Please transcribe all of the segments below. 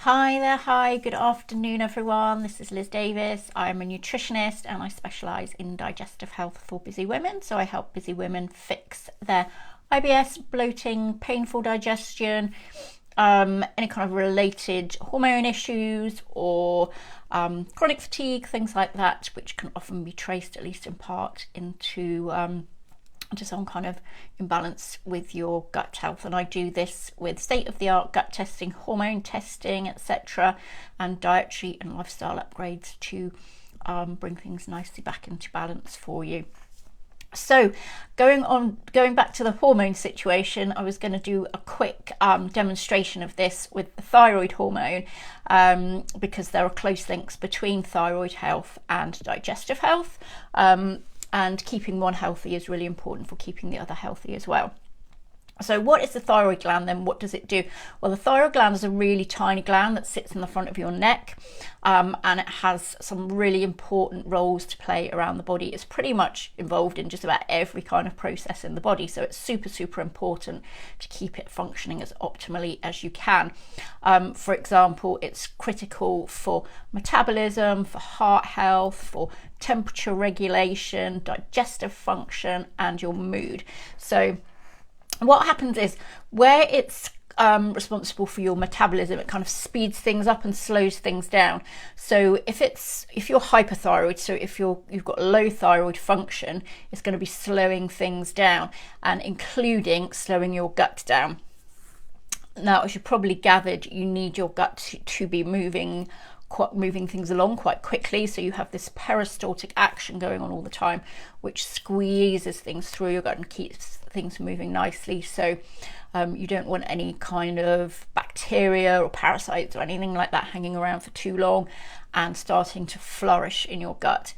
Hi there, hi, good afternoon everyone. This is Liz Davis. I'm a nutritionist and I specialise in digestive health for busy women. So I help busy women fix their IBS, bloating, painful digestion, any kind of related hormone issues or chronic fatigue, things like that, which can often be traced, at least in part, into some kind of imbalance with your gut health. And I do this with state-of-the-art gut testing, hormone testing, etc., and dietary and lifestyle upgrades to bring things nicely back into balance for you. So going back to the hormone situation, I was going to do a quick demonstration of this with the thyroid hormone, because there are close links between thyroid health and digestive health. And keeping one healthy is really important for keeping the other healthy as well. So what is the thyroid gland then? What does it do? Well, the thyroid gland is a really tiny gland that sits in the front of your neck, and it has some really important roles to play around the body. It's pretty much involved in just about every kind of process in the body, so it's super important to keep it functioning as optimally as you can. For example, it's critical for metabolism, for heart health, for temperature regulation, digestive function, and your mood. So what happens is, where it's responsible for your metabolism, it kind of speeds things up and slows things down. So if you're hyperthyroid, so if you've got low thyroid function, it's going to be slowing things down, and including slowing your gut down. Now, as you probably gathered, you need your gut to be moving things along quite quickly, so you have this peristaltic action going on all the time, which squeezes things through your gut and keeps things moving nicely. So you don't want any kind of bacteria or parasites or anything like that hanging around for too long and starting to flourish in your gut,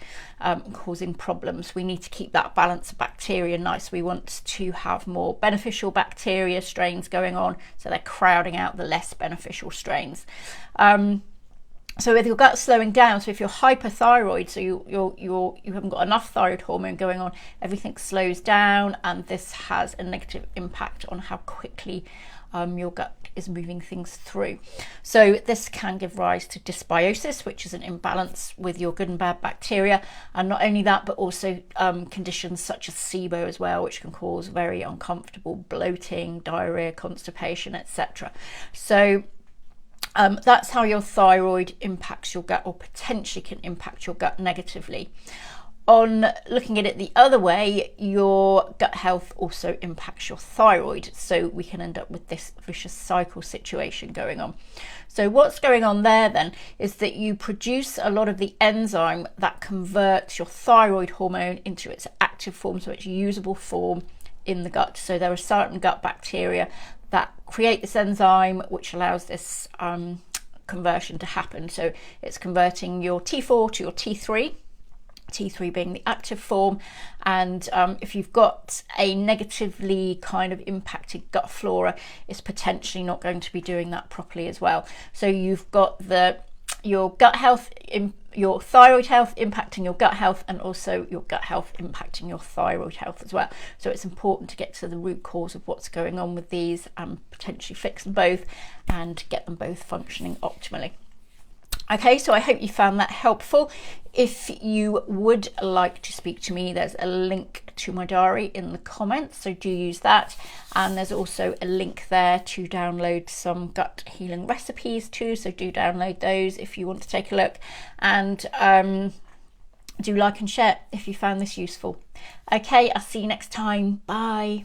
causing problems. We need to keep that balance of bacteria nice. We want to have more beneficial bacteria strains going on, so they're crowding out the less beneficial strains. So with your gut slowing down, so if you're hyperthyroid, so you haven't got enough thyroid hormone going on, everything slows down, and this has a negative impact on how quickly your gut is moving things through. So this can give rise to dysbiosis, which is an imbalance with your good and bad bacteria, and not only that, but also conditions such as SIBO as well, which can cause very uncomfortable bloating, diarrhea, constipation, etc. So that's how your thyroid impacts your gut, or potentially can impact your gut negatively. On looking at it the other way, your gut health also impacts your thyroid, so we can end up with this vicious cycle situation going on. So what's going on there then is that you produce a lot of the enzyme that converts your thyroid hormone into its active form, so its usable form in the gut. So there are certain gut bacteria that create this enzyme, which allows this conversion to happen. So it's converting your T4 to your T3 being the active form. And if you've got a negatively kind of impacted gut flora, it's potentially not going to be doing that properly as well. So you've got your gut health, your thyroid health impacting your gut health, and also your gut health impacting your thyroid health as well. So it's important to get to the root cause of what's going on with these and potentially fix them both and get them both functioning optimally. Okay, so I hope you found that helpful. If you would like to speak to me, there's a link to my diary in the comments, so do use that. And there's also a link there to download some gut healing recipes too, so do download those if you want to take a look. And do like and share if you found this useful. Okay, I'll see you next time. Bye.